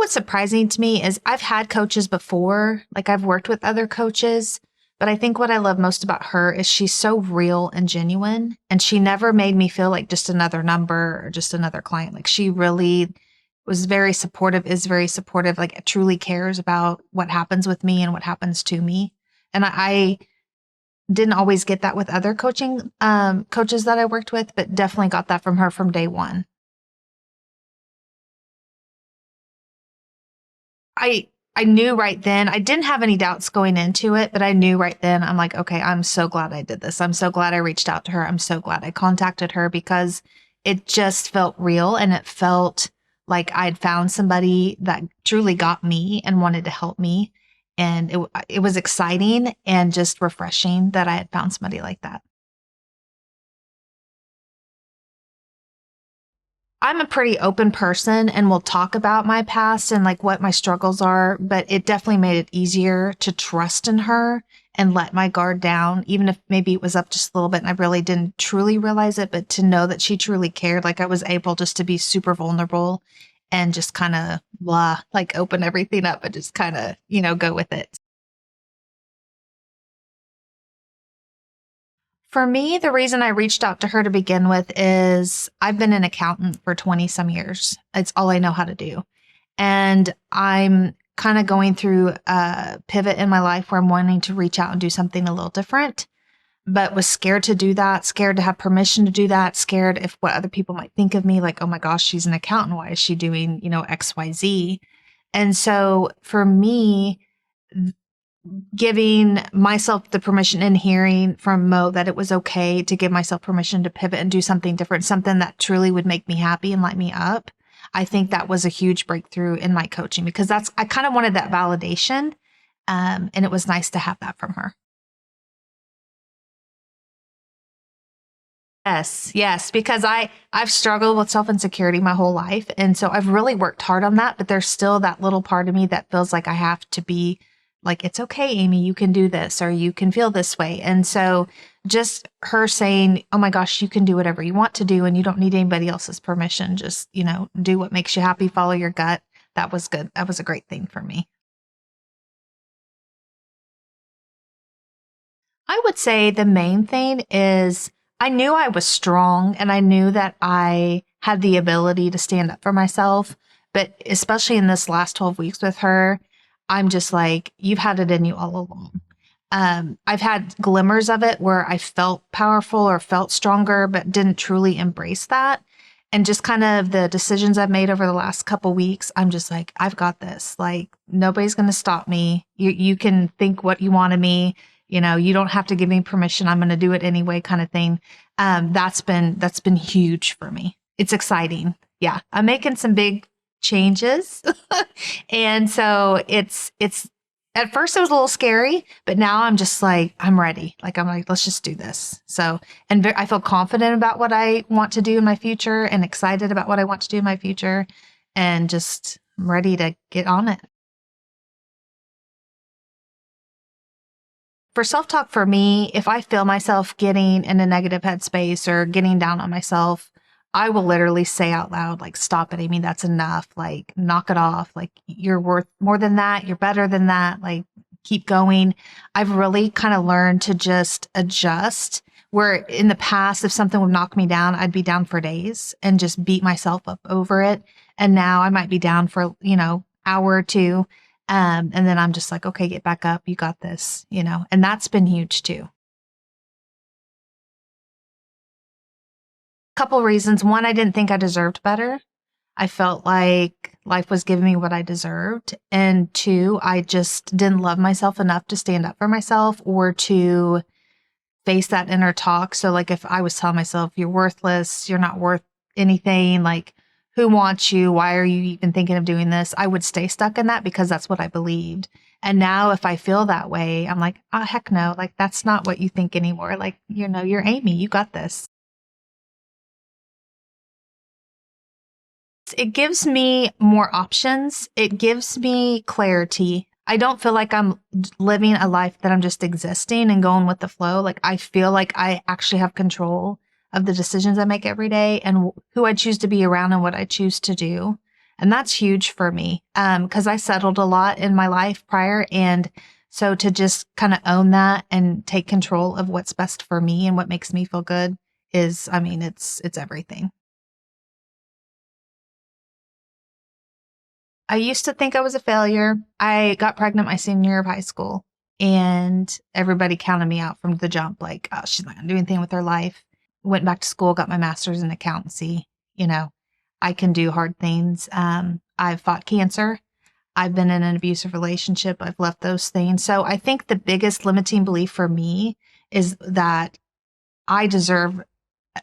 what's surprising to me is I've had coaches before, like I've worked with other coaches, but I think what I love most about her is she's so real and genuine, and she never made me feel like just another number or just another client. Like she really was very supportive, is very supportive, like truly cares about what happens with me and what happens to me. And I didn't always get that with other coaches that I worked with, but definitely got that from her from day one. I I knew right then, I didn't have any doubts going into it, but I knew right then, I'm like, okay, I'm so glad I did this. I'm so glad I reached out to her. I'm so glad I contacted her because it just felt real and it felt like I'd found somebody that truly got me and wanted to help me. And it was exciting and just refreshing that I had found somebody like that. I'm a pretty open person and will talk about my past and like what my struggles are, but it definitely made it easier to trust in her and let my guard down, even if maybe it was up just a little bit and I really didn't truly realize it, but to know that she truly cared, like I was able just to be super vulnerable and just kind of blah, like open everything up and just kind of, go with it. For me, the reason I reached out to her to begin with is I've been an accountant for 20 some years. It's all I know how to do. And I'm kind of going through a pivot in my life where I'm wanting to reach out and do something a little different, but was scared to do that, scared to have permission to do that, scared if what other people might think of me, like, oh my gosh, she's an accountant. Why is she doing, XYZ? And so for me, giving myself the permission and hearing from Mo that it was okay to give myself permission to pivot and do something different, something that truly would make me happy and light me up. I think that was a huge breakthrough in my coaching because I kind of wanted that validation. And it was nice to have that from her. Yes, because I've struggled with self-insecurity my whole life. And so I've really worked hard on that, but there's still that little part of me that feels like I have to be like, it's okay, Amy, you can do this or you can feel this way. And so just her saying, oh my gosh, you can do whatever you want to do and you don't need anybody else's permission. Just, do what makes you happy, follow your gut. That was good. That was a great thing for me. I would say the main thing is I knew I was strong and I knew that I had the ability to stand up for myself. But especially in this last 12 weeks with her, I'm just like, you've had it in you all along. I've had glimmers of it where I felt powerful or felt stronger, but didn't truly embrace that. And just kind of the decisions I've made over the last couple weeks, I'm just like, I've got this. Like, nobody's going to stop me. You can think what you want of me. You don't have to give me permission. I'm going to do it anyway, kind of thing. That's been huge for me. It's exciting. Yeah. I'm making some big changes. And so it's at first it was a little scary, but now I'm just like, I'm ready. Like, I'm like, let's just do this. So, and I feel confident about what I want to do in my future and excited about what I want to do in my future and just I'm ready to get on it. For self-talk for me, if I feel myself getting in a negative headspace or getting down on myself, I will literally say out loud, like, stop it, Amy, that's enough. Like, knock it off. Like, you're worth more than that. You're better than that. Like, keep going. I've really kind of learned to just adjust where in the past, if something would knock me down, I'd be down for days and just beat myself up over it. And now I might be down for, hour or two. And then I'm just like, okay, get back up. You got this, and that's been huge too. Couple reasons. One, I didn't think I deserved better. I felt like life was giving me what I deserved. And two, I just didn't love myself enough to stand up for myself or to face that inner talk. So like if I was telling myself, you're worthless, you're not worth anything, like who wants you? Why are you even thinking of doing this? I would stay stuck in that because that's what I believed. And now if I feel that way, I'm like, oh, heck no, like that's not what you think anymore. Like, you're Amy, you got this. It gives me more options. It gives me clarity. I don't feel like I'm living a life that I'm just existing and going with the flow. Like I feel like I actually have control of the decisions I make every day and who I choose to be around and what I choose to do. And that's huge for me. Cause I settled a lot in my life prior. And so to just kind of own that and take control of what's best for me and what makes me feel good is, I mean, it's everything. I used to think I was a failure. I got pregnant my senior year of high school and everybody counted me out from the jump. Like, oh, she's not going to do anything with her life. Went back to school, got my master's in accountancy. You know, I can do hard things. I've fought cancer. I've been in an abusive relationship. I've left those things. So I think the biggest limiting belief for me is that I deserve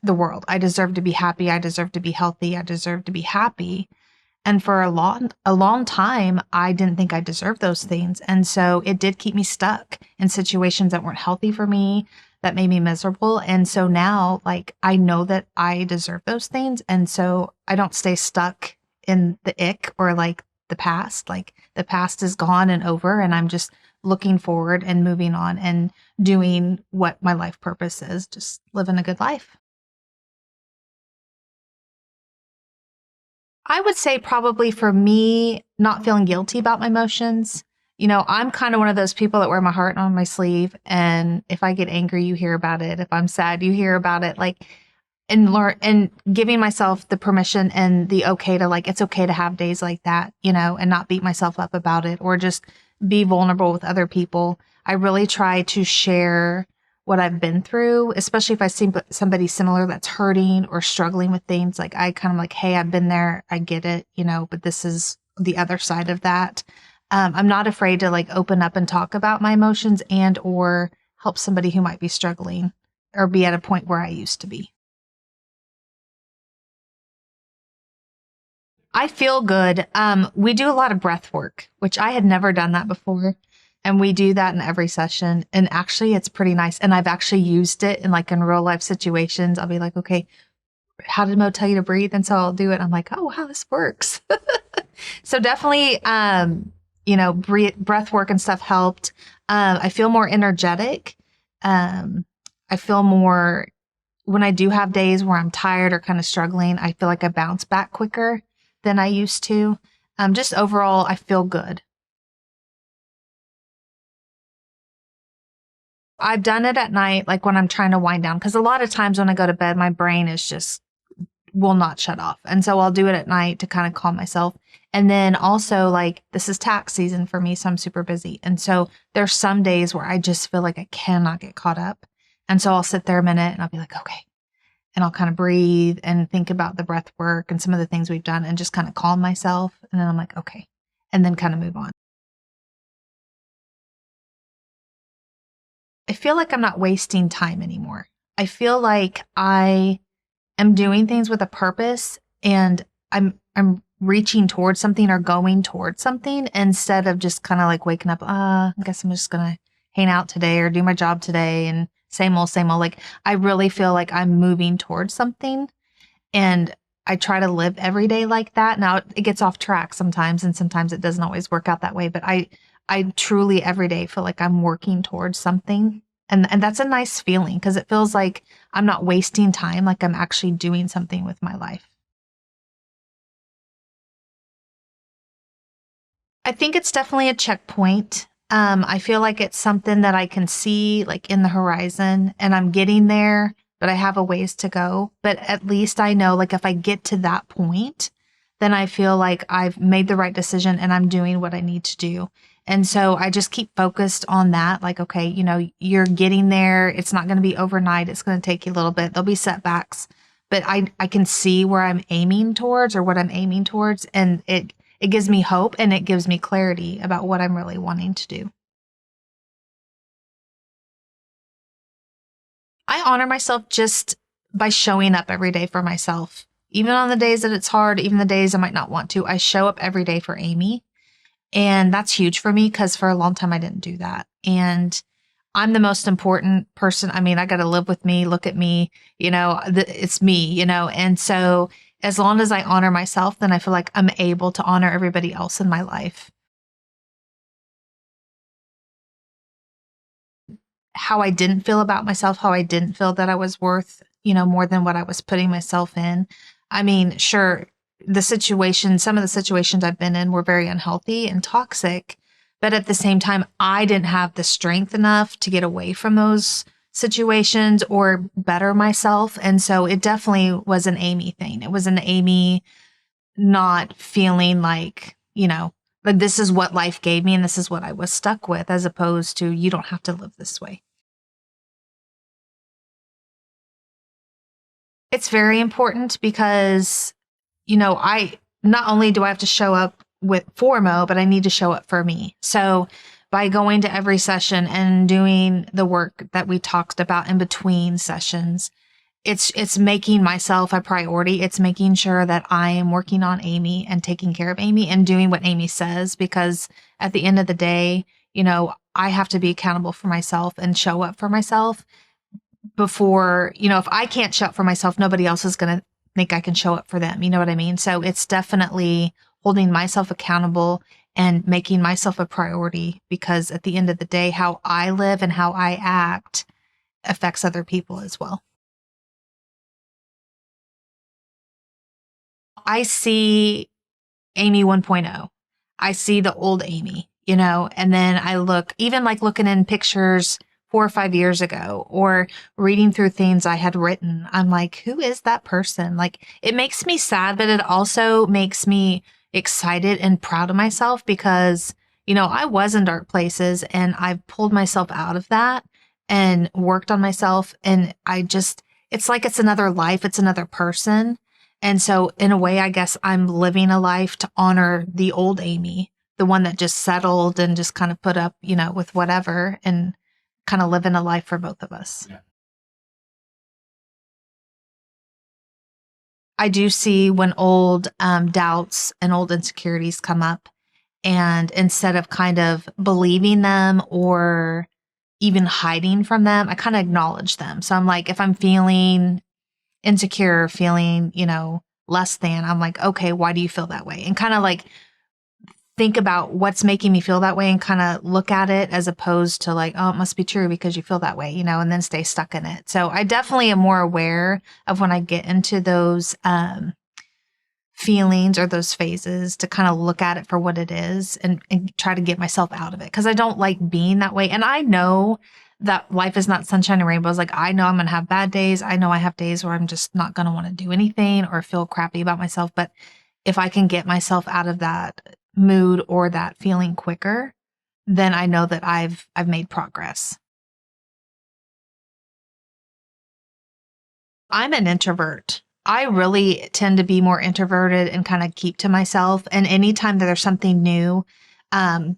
the world. I deserve to be happy. I deserve to be healthy. I deserve to be happy. And for a long time, I didn't think I deserved those things. And so it did keep me stuck in situations that weren't healthy for me, that made me miserable. And so now, like, I know that I deserve those things. And so I don't stay stuck in the ick or like the past. Like, the past is gone and over, and I'm just looking forward and moving on and doing what my life purpose is, just living a good life. I would say probably for me, not feeling guilty about my emotions. I'm kind of one of those people that wear my heart on my sleeve. And if I get angry, you hear about it. If I'm sad, you hear about it. Like, and learn and giving myself the permission and the okay to, like, it's okay to have days like that, and not beat myself up about it or just be vulnerable with other people. I really try to share what I've been through, especially if I see somebody similar that's hurting or struggling with things. Like, I kind of like, hey, I've been there. I get it, but this is the other side of that. I'm not afraid to like open up and talk about my emotions and or help somebody who might be struggling or be at a point where I used to be. I feel good. We do a lot of breath work, which I had never done that before. And we do that in every session. And actually, it's pretty nice. And I've actually used it in like in real life situations. I'll be like, okay, how did Mo tell you to breathe? And so I'll do it. I'm like, oh, wow, this works. So definitely, breath work and stuff helped. I feel more energetic. I feel more when I do have days where I'm tired or kind of struggling, I feel like I bounce back quicker than I used to. Just overall, I feel good. I've done it at night, like when I'm trying to wind down, because a lot of times when I go to bed, my brain is just will not shut off. And so I'll do it at night to kind of calm myself. And then also, like, this is tax season for me, so I'm super busy. And so there's some days where I just feel like I cannot get caught up. And so I'll sit there a minute and I'll be like, okay. And I'll kind of breathe and think about the breath work and some of the things we've done and just kind of calm myself. And then I'm like, okay. And then kind of move on. I feel like I'm not wasting time anymore. I feel like I am doing things with a purpose and I'm reaching towards something or going towards something instead of just kind of like waking up, I guess I'm just gonna hang out today or do my job today and same old, same old. Like, I really feel like I'm moving towards something and I try to live every day like that. Now it gets off track sometimes and sometimes it doesn't always work out that way, but I truly every day feel like I'm working towards something. And that's a nice feeling because it feels like I'm not wasting time, like I'm actually doing something with my life. I think it's definitely a checkpoint. I feel like it's something that I can see like in the horizon and I'm getting there, but I have a ways to go. But at least I know, like, if I get to that point, then I feel like I've made the right decision and I'm doing what I need to do. And so I just keep focused on that. Like, okay, you're getting there. It's not going to be overnight. It's going to take you a little bit. There'll be setbacks, but I can see where I'm aiming towards or what I'm aiming towards. And it gives me hope and it gives me clarity about what I'm really wanting to do. I honor myself just by showing up every day for myself. Even on the days that it's hard, even the days I might not want to, I show up every day for Amy. And that's huge for me because for a long time I didn't do that. And I'm the most important person. I mean, I got to live with me, look at me, it's me, and so as long as I honor myself, then I feel like I'm able to honor everybody else in my life. How I didn't feel about myself, how I didn't feel that I was worth, more than what I was putting myself in. I mean, sure, some of the situations I've been in were very unhealthy and toxic. But at the same time, I didn't have the strength enough to get away from those situations or better myself. And so it definitely was an Amy thing. It was an Amy not feeling like, like this is what life gave me and this is what I was stuck with, as opposed to you don't have to live this way. It's very important because, I not only do I have to show up for Mo, but I need to show up for me. So by going to every session and doing the work that we talked about in between sessions, it's making myself a priority. It's making sure that I am working on Amy and taking care of Amy and doing what Amy says, because at the end of the day, I have to be accountable for myself and show up for myself before, if I can't show up for myself, nobody else is going to think I can show up for them. You know what I mean? So it's definitely holding myself accountable and making myself a priority, because at the end of the day, how I live and how I act affects other people as well. I see Amy 1.0. I see the old Amy, and then I look, even like looking in pictures 4 or 5 years ago or reading through things I had written. I'm like, who is that person? Like, it makes me sad, but it also makes me excited and proud of myself because, I was in dark places and I've pulled myself out of that and worked on myself. And it's like it's another life. It's another person. And so in a way, I guess I'm living a life to honor the old Amy, the one that just settled and just kind of put up, with whatever, and kind of living a life for both of us. Yeah. I do see when old doubts and old insecurities come up, and instead of kind of believing them or even hiding from them, I kind of acknowledge them. So I'm like, if I'm feeling insecure, feeling, less than, I'm like, okay, why do you feel that way? And kind of like think about what's making me feel that way and kind of look at it, as opposed to like, oh, it must be true because you feel that way, and then stay stuck in it. So I definitely am more aware of when I get into those feelings or those phases, to kind of look at it for what it is and try to get myself out of it, because I don't like being that way. And I know that life is not sunshine and rainbows. Like, I know I'm going to have bad days. I know I have days where I'm just not going to want to do anything or feel crappy about myself. But if I can get myself out of that mood or that feeling quicker, then I know that I've made progress. I'm an introvert. I really tend to be more introverted and kind of keep to myself. And anytime that there's something new,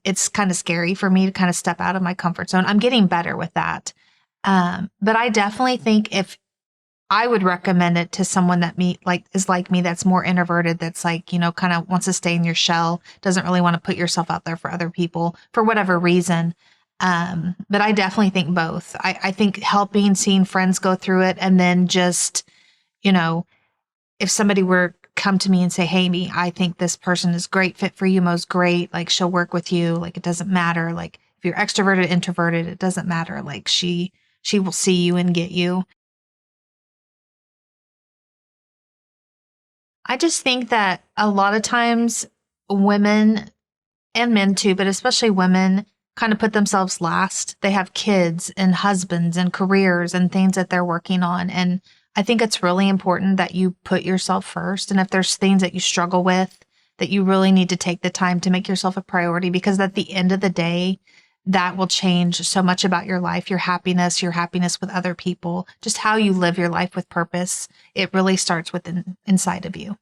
it's kind of scary for me to kind of step out of my comfort zone. I'm getting better with that. But I definitely think if I would recommend it to someone that is like me, that's more introverted, that's like, kind of wants to stay in your shell, doesn't really want to put yourself out there for other people for whatever reason. But I definitely think both. I think seeing friends go through it, and then just, if somebody were come to me and say, hey, I think this person is great fit for you, Mo's great, like she'll work with you, like it doesn't matter, like if you're extroverted, introverted, it doesn't matter, like she will see you and get you. I just think that a lot of times women and men too, but especially women, kind of put themselves last. They have kids and husbands and careers and things that they're working on. And I think it's really important that you put yourself first. And if there's things that you struggle with, that you really need to take the time to make yourself a priority, because at the end of the day, that will change so much about your life, your happiness with other people, just how you live your life with purpose. It really starts inside of you.